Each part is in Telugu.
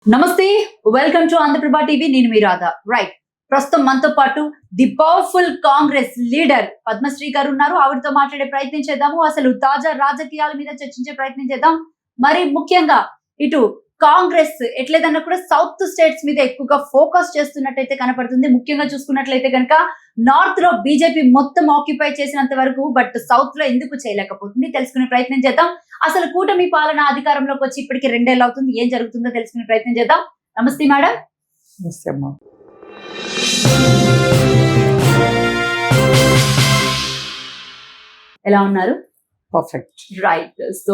నమస్తే, వెల్కమ్ టు ఆంధ్రప్రభ టీవీ. నేను మీ రాధా. రైట్, ప్రస్తుతం మనతో పాటు the powerful Congress leader Padmashri garu ఉన్నారు. ఆవిడతో మాట్లాడే ప్రయత్నం చేద్దాము. అసలు తాజా రాజకీయాల మీద చర్చించే ప్రయత్నం చేద్దాం. మరి ముఖ్యంగా ఇటు కాంగ్రెస్ ఎట్లేదన్నా కూడా సౌత్ స్టేట్స్ మీద ఎక్కువగా ఫోకస్ చేస్తున్నట్టయితే కనపడుతుంది. ముఖ్యంగా చూసుకున్నట్లయితే కనుక నార్త్ లో బీజేపీ మొత్తం ఆక్యుపై చేసినంత వరకు, బట్ సౌత్ లో ఎందుకు చేయలేకపోతుంది తెలుసుకునే ప్రయత్నం చేద్దాం. అసలు కూటమి పాలన అధికారంలోకి వచ్చి ఇప్పటికి 2 ఏళ్ళు అవుతుంది. ఏం జరుగుతుందో తెలుసుకునే ప్రయత్నం చేద్దాం. నమస్తే మేడం. నమస్తే అమ్మా. ఎలా ఉన్నారు? పర్ఫెక్ట్. రైట్. సో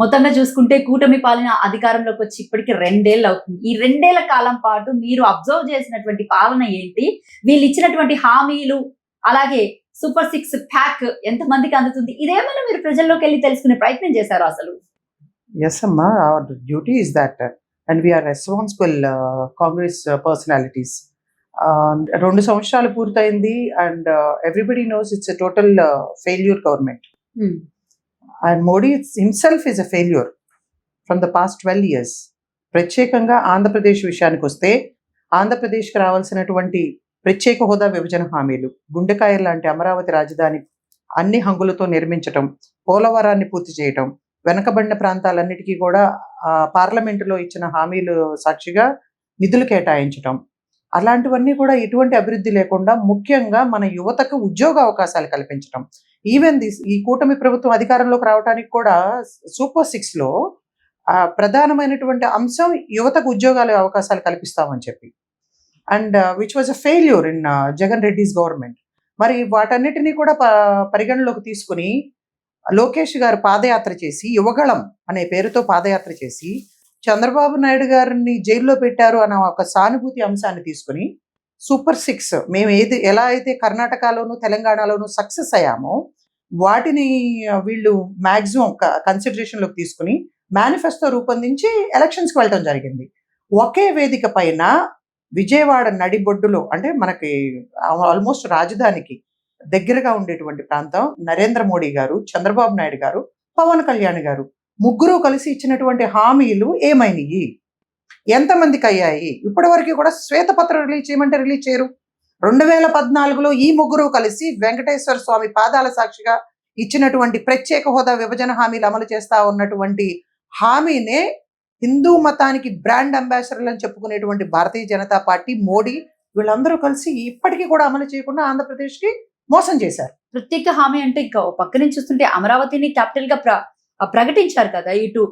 మొత్తంగా చూసుకుంటే కూటమి పాలన అధికారంలోకి వచ్చి ఇప్పటికి 2 ఏళ్ళు అవుతుంది. ఈ 2 ఏళ్ల కాలం పాటు మీరు అబ్జర్వ్ చేసినటువంటి పాలన ఏంటి? వీళ్ళు ఇచ్చినటువంటి హామీలు, అలాగే సూపర్ 6 ప్యాక్ ఎంత మందికి అందుతుంది? ఇదేమైనా మీరు ప్రజల్లోకి వెళ్ళి తెలుసుకునే ప్రయత్నం చేశారు అసలు? ఎస్ అమ్మా, our duty is that and we are responsible Congress personalities. 2 సంవత్సరాలు పూర్తయింది and everybody knows it's a total failure government. And Modi himself is a failure from the past 12 years. ప్రత్యేకంగా ఆంధ్రప్రదేశ్ విషయానికి వస్తే, ఆంధ్రప్రదేశ్కి రావాల్సినటువంటి ప్రత్యేక హోదా విభజన హామీలు, గుండెకాయ లాంటి అమరావతి రాజధాని అన్ని హంగులతో నిర్మించటం, పోలవరాన్ని పూర్తి చేయటం, వెనకబడిన ప్రాంతాలన్నిటికీ కూడా పార్లమెంటులో ఇచ్చిన హామీలు సాక్షిగా నిధులు కేటాయించటం, అలాంటివన్నీ కూడా ఎటువంటి అభివృద్ధి లేకుండా ముఖ్యంగా మన యువతకు ఉద్యోగ అవకాశాలు కల్పించటం. ఈవెన్ ఈ కూటమి ప్రభుత్వం అధికారంలోకి రావడానికి కూడా సూపర్ 6లో ప్రధానమైనటువంటి అంశం యువతకు ఉద్యోగాల అవకాశాలు కల్పిస్తామని చెప్పి, and which was a failure in Jagan Reddy's government. మరి వాటన్నిటినీ కూడా పరిగణలోకి తీసుకుని లోకేష్ గారు పాదయాత్ర చేసి, యువగళం అనే పేరుతో పాదయాత్ర చేసి, చంద్రబాబు నాయుడు గారిని జైల్లో పెట్టారు అన్న ఒక సానుభూతి అంశాన్ని తీసుకుని సూపర్ 6 మేము ఎలా అయితే కర్ణాటకలోను తెలంగాణలోను సక్సెస్ అయ్యామో వాటిని వీళ్ళు మ్యాక్సిమం కన్సిడరేషన్లోకి తీసుకుని మేనిఫెస్టో రూపొందించి ఎలక్షన్స్కి వెళ్ళడం జరిగింది. ఒకే వేదిక పైన విజయవాడ నడిబొడ్డులో, అంటే మనకి ఆల్మోస్ట్ రాజధానికి దగ్గరగా ఉండేటువంటి ప్రాంతం, నరేంద్ర మోడీ గారు, చంద్రబాబు నాయుడు గారు, పవన్ కళ్యాణ్ గారు ముగ్గురు కలిసి ఇచ్చినటువంటి హామీలు ఏమైనాయి, ఎంతమందికి అయ్యాయి? ఇప్పటి వరకు కూడా శ్వేతపత్రం రిలీజ్ చేయమంటే రిలీజ్ చేయరు. 2014లో ఈ ముగ్గురు కలిసి వెంకటేశ్వర స్వామి పాదాల సాక్షిగా ఇచ్చినటువంటి ప్రత్యేక హోదా విభజన హామీలు అమలు చేస్తా ఉన్నటువంటి హామీనే హిందూ మతానికి బ్రాండ్ అంబాసిడర్లు అని చెప్పుకునేటువంటి భారతీయ జనతా పార్టీ, మోడీ వీళ్ళందరూ కలిసి ఇప్పటికీ కూడా అమలు చేయకుండా ఆంధ్రప్రదేశ్కి మోసం చేశారు. ప్రత్యేక హామీ అంటే ఇంకా పక్క నుంచి చూస్తుంటే అమరావతిని క్యాపిటల్ గా ప్రకటించారు కదా. ఇటు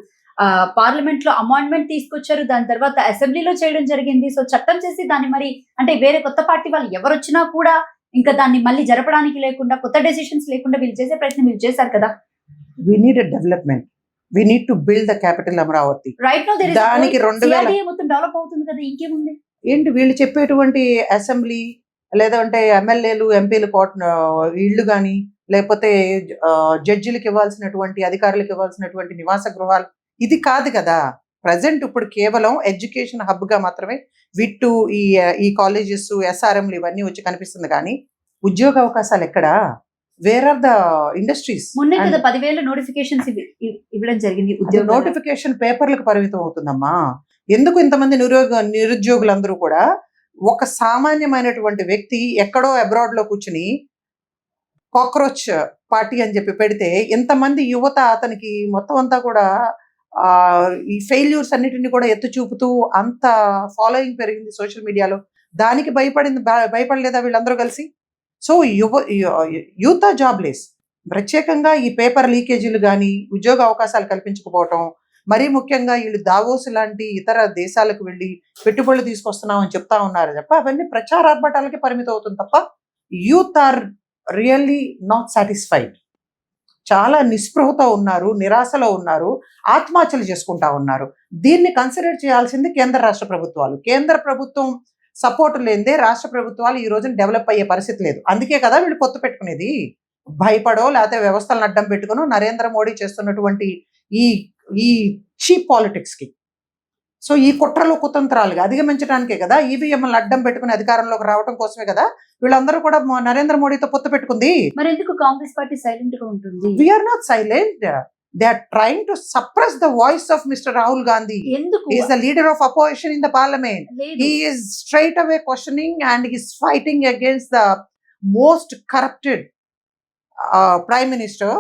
పార్లమెంట్ లో అమెండ్మెంట్ తీసుకొచ్చారు, దాని తర్వాత అసెంబ్లీలో చేయడం జరిగింది. సో చట్టం చేసి దాన్ని మరి అంటే వేరే కొత్త పార్టీ వాళ్ళు ఎవరు వచ్చినా కూడా ఇంకా దాన్ని మళ్ళీ జరపడానికి లేకుండా, కొత్త డెసిషన్స్ లేకుండా వీళ్ళు చేసే ప్రయత్నం వీళ్ళు చేశారు కదా. We need a development. We need to build the capital Amaravati. Right now దానికి 2000 మొత్తం డెవలప్ అవుతుంది కదా, ఇంకేముంది? ఏంటి వీళ్ళు చెప్పేటువంటి అసెంబ్లీ లేదంటే ఎమ్మెల్యేలు ఎంపీలు ఇళ్ళు కానీ, లేకపోతే జడ్జిలకు ఇవ్వాల్సినటువంటి, అధికారులకు ఇవ్వాల్సినటువంటి నివాస గృహాలు, ఇది కాదు కదా. ప్రజెంట్ ఇప్పుడు కేవలం ఎడ్యుకేషన్ హబ్గా మాత్రమే విట్టు ఈ కాలేజెస్, ఎస్ఆర్ఎంలు ఇవన్నీ వచ్చి కనిపిస్తుంది. కానీ ఉద్యోగ అవకాశాలు ఎక్కడా? Where are the industries? మొన్నే కదా 10,000 నోటిఫికేషన్స్ ఇవ్వడం జరిగింది. ఉద్యోగ నోటిఫికేషన్ పేపర్లకు పరిమితం అవుతుందమ్మా. ఎందుకు ఇంతమంది నిరుద్యోగులందరూ కూడా ఒక సామాన్యమైనటువంటి వ్యక్తి ఎక్కడో అబ్రాడ్ లో కూర్చుని కాక్రోచ్ పార్టీ అని చెప్పి పెడితే ఎంతమంది యువత అతనికి మొత్తం అంతా కూడా ఈ ఫెయిల్యూర్స్ అన్నిటిని కూడా ఎత్తు చూపుతూ అంత ఫాలోయింగ్ పెరిగింది సోషల్ మీడియాలో. దానికి భయపడలేదా వీళ్ళందరూ కలిసి? So youth jobless. ప్రత్యేకంగా ఈ పేపర్ లీకేజీలు కానీ, ఉద్యోగ అవకాశాలు కల్పించకపోవటం, మరీ ముఖ్యంగా వీళ్ళు దావోస్ లాంటి ఇతర దేశాలకు వెళ్ళి పెట్టుబడులు తీసుకొస్తున్నామని చెప్తా ఉన్నారు తప్ప అవన్నీ ప్రచారార్భటాలకి పరిమితం అవుతుంది తప్ప youth are really not satisfied. చాలా నిస్పృహతో ఉన్నారు, నిరాశలో ఉన్నారు, ఆత్మహత్యలు చేసుకుంటా ఉన్నారు. దీన్ని కన్సిడర్ చేయాల్సింది కేంద్ర రాష్ట్ర ప్రభుత్వాలు. కేంద్ర ప్రభుత్వం సపోర్ట్ లేనిదే రాష్ట్ర ప్రభుత్వాలు ఈ రోజున డెవలప్ అయ్యే పరిస్థితి లేదు. అందుకే కదా వీళ్ళు పొత్తు పెట్టుకునేది. భయపడో లేకపోతే వ్యవస్థలను అడ్డం పెట్టుకునో నరేంద్ర మోడీ చేస్తున్నటువంటి ఈ చీప్ పాలిటిక్స్ కి, సో ఈ కుట్రలు కుతంత్రాలుగా అధిగమించడానికే కదా, ఈవీఎంలను అడ్డం పెట్టుకుని అధికారంలోకి రావడం కోసమే కదా వీళ్ళందరూ కూడా నరేంద్ర మోడీతో పొత్తు పెట్టుకుంది. మరి ఎందుకు కాంగ్రెస్ పార్టీ సైలెంట్ గా ఉంటుంది? We are not silent. They are trying to suppress the voice of mister Rahul Gandhi. ఎందుకు He is the leader of opposition in the parliament. లేదు? He is straight away questioning and he is fighting against the most corrupted prime minister.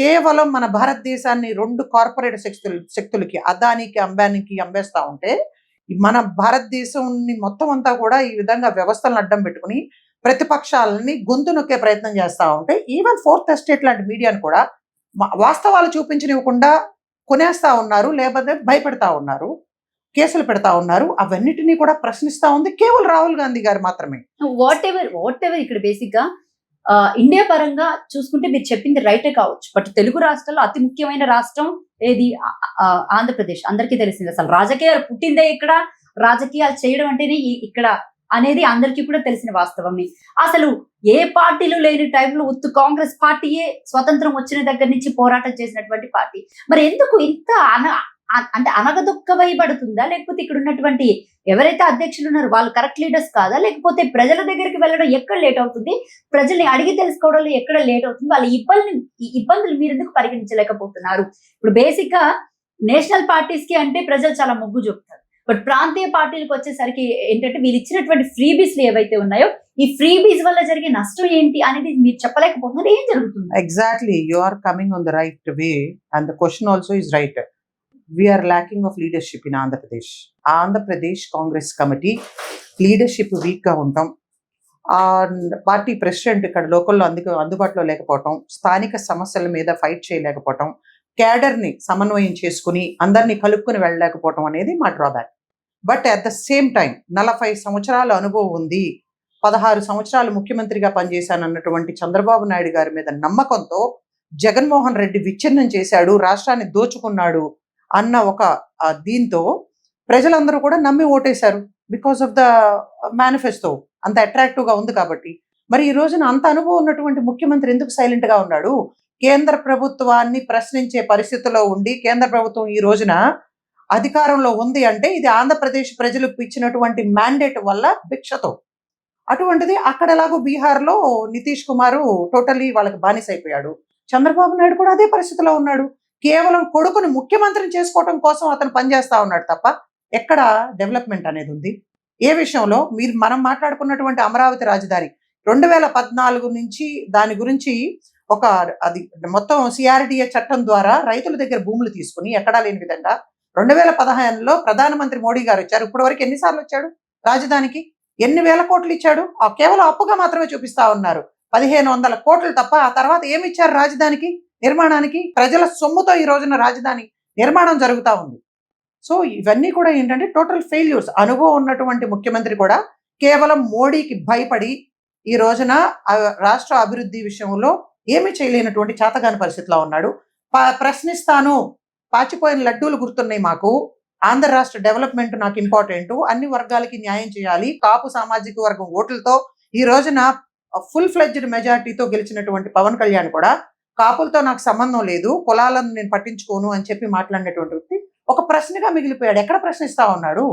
కేవలం మన భారతదేశాన్ని రెండు కార్పొరేట్ శక్తులకి అదానికి అంబానీకి అమ్మేస్తా ఉంటే మన భారతదేశాన్ని మొత్తం అంతా కూడా ఈ విధంగా వ్యవస్థలను అడ్డం పెట్టుకుని ప్రతిపక్షాలని గొంతు నొక్కే ప్రయత్నం చేస్తా ఉంటే ఈవెన్ ఫోర్త్ ఎస్టేట్ లాంటి మీడియాను కూడా వాస్తవాలు చూపించనివ్వకుండా కొనేస్తా ఉన్నారు, లేకపోతే భయపెడతా ఉన్నారు, కేసులు పెడతా ఉన్నారు. అవన్నిటినీ కూడా ప్రశ్నిస్తా ఉంది కేవలం రాహుల్ గాంధీ గారు మాత్రమే. వాట్ ఎవర్ ఇక్కడ బేసిక్ గా ఇండియా పరంగా చూసుకుంటే మీరు చెప్పింది రైటే కావచ్చు, బట్ తెలుగు రాష్ట్రాల్లో అతి ముఖ్యమైన రాష్ట్రం ఏది? ఆంధ్రప్రదేశ్. అందరికీ తెలిసింది. అసలు రాజకీయాలు పుట్టిందే ఇక్కడ, రాజకీయాలు చేయడం అంటేనే ఇక్కడ అనేది అందరికీ కూడా తెలిసిన వాస్తవమే. అసలు ఏ పార్టీలు లేని టైంలో ఉత్తు కాంగ్రెస్ పార్టీయే స్వతంత్రం వచ్చిన దగ్గర నుంచి పోరాటం చేసినటువంటి పార్టీ. మరి ఎందుకు ఇంత అంటే అనగదొక్కబడతుందా? లేకపోతే ఇక్కడ ఉన్నటువంటి ఎవరైతే అధ్యక్షులు ఉన్నారో వాళ్ళు కరెక్ట్ లీడర్స్ కాదా? లేకపోతే ప్రజల దగ్గరికి వెళ్ళడం ఎక్కడ లేట్ అవుతుంది, ప్రజల్ని అడిగి తెలుసుకోవడంలో ఎక్కడ లేట్ అవుతుంది? వాళ్ళ ఇబ్బందులు మీరు ఎందుకు పరిగణించలేకపోతున్నారు? ఇప్పుడు బేసిక్ గా నేషనల్ పార్టీస్ కి అంటే ప్రజలు చాలా మొగ్గు చూపుతారు, బట్ ప్రాంతీయ పార్టీలకు వచ్చేసరికి ఏంటంటే వీళ్ళు ఇచ్చినటువంటి ఫ్రీబీస్లు ఏవైతే ఉన్నాయో ఈ ఫ్రీబీస్ వల్ల జరిగే నష్టం ఏంటి అనేది మీరు చెప్పలేకపోతున్నారు. ఏం జరుగుతుంది? Exactly, you are coming on the right way and the question also is right. We are lacking of leadership in Andhra Pradesh. Andhra Pradesh Congress Committee leadership weak గా ఉంటాం. పార్టీ ప్రెసిడెంట్ ఇక్కడ లోకల్లో అందుబాటులో లేకపోవటం, స్థానిక సమస్యల మీద ఫైట్ చేయలేకపోవటం, క్యాడర్ని సమన్వయం చేసుకుని అందరినీ కలుపుకుని వెళ్ళలేకపోవటం అనేది మా drawback. But at the same time 40 సంవత్సరాల అనుభవం ఉంది, 16 సంవత్సరాలు ముఖ్యమంత్రిగా పనిచేశానన్నటువంటి చంద్రబాబు నాయుడు గారి మీద నమ్మకంతో జగన్మోహన్ రెడ్డి విచ్ఛిన్నం చేశాడు, రాష్ట్రాన్ని దోచుకున్నాడు అన్న ఒక దీంతో ప్రజలందరూ కూడా నమ్మి ఓటేశారు. బికాస్ ఆఫ్ ద మేనిఫెస్టో అంత అట్రాక్టివ్ గా ఉంది కాబట్టి. మరి ఈ రోజున అంత అనుభవం ఉన్నటువంటి ముఖ్యమంత్రి ఎందుకు సైలెంట్ గా ఉన్నాడు? కేంద్ర ప్రభుత్వాన్ని ప్రశ్నించే పరిస్థితిలో ఉండి కేంద్ర ప్రభుత్వం ఈ రోజున అధికారంలో ఉంది అంటే ఇది ఆంధ్రప్రదేశ్ ప్రజలకు ఇచ్చినటువంటి మ్యాండేట్ వల్ల భిక్షతో. అటువంటిది అక్కడ ఎలాగో బీహార్లో నితీష్ కుమార్ టోటల్లీ వాళ్ళకి బానిస అయిపోయాడు. చంద్రబాబు నాయుడు కూడా అదే పరిస్థితిలో ఉన్నాడు. కేవలం కొడుకుని ముఖ్యమంత్రిని చేసుకోవటం కోసం అతను పనిచేస్తా ఉన్నాడు తప్ప ఎక్కడ డెవలప్మెంట్ అనేది ఉంది? ఏ విషయంలో? మనం మాట్లాడుకున్నటువంటి అమరావతి రాజధాని 2014 నుంచి దాని గురించి అది మొత్తం సిఆర్డిఏ చట్టం ద్వారా రైతుల దగ్గర భూములు తీసుకుని ఎక్కడా లేని విధంగా 2015లో ప్రధానమంత్రి మోడీ గారు వచ్చారు. ఇప్పటి వరకు ఎన్నిసార్లు వచ్చాడు రాజధానికి? ఎన్ని వేల కోట్లు ఇచ్చాడు? కేవలం అప్పుగా మాత్రమే చూపిస్తా ఉన్నారు. 1500 కోట్లు తప్ప ఆ తర్వాత ఏమి ఇచ్చారు రాజధానికి నిర్మాణానికి? ప్రజల సొమ్ముతో ఈ రోజున రాజధాని నిర్మాణం జరుగుతూ ఉంది. సో ఇవన్నీ కూడా ఏంటంటే టోటల్ ఫెయిల్యూర్స్. అనుభవం ఉన్నటువంటి ముఖ్యమంత్రి కూడా కేవలం మోడీకి భయపడి ఈ రోజున రాష్ట్ర అభివృద్ధి విషయంలో ఏమీ చేయలేనటువంటి చేతగాని పరిస్థితిలో ఉన్నాడు. ప్రశ్నిస్తాను, పాచిపోయిన లడ్డూలు గుర్తున్నాయి మాకు, ఆంధ్ర రాష్ట్ర డెవలప్మెంట్ నాకు ఇంపార్టెంట్, అన్ని వర్గాలకి న్యాయం చేయాలి, కాపు సామాజిక వర్గం ఓట్లతో ఈ రోజున ఫుల్ ఫ్లెడ్జ్డ్ మెజారిటీతో గెలిచినటువంటి పవన్ కళ్యాణ్ కూడా కాపులతో నాకు సంబంధం లేదు, కులాలను నేను పట్టించుకోను అని చెప్పి మాట్లాడినటువంటి వ్యక్తి ఒక ప్రశ్నగా మిగిలిపోయాడు. ఎక్కడ ప్రశ్నిస్తా ఉన్నాడు?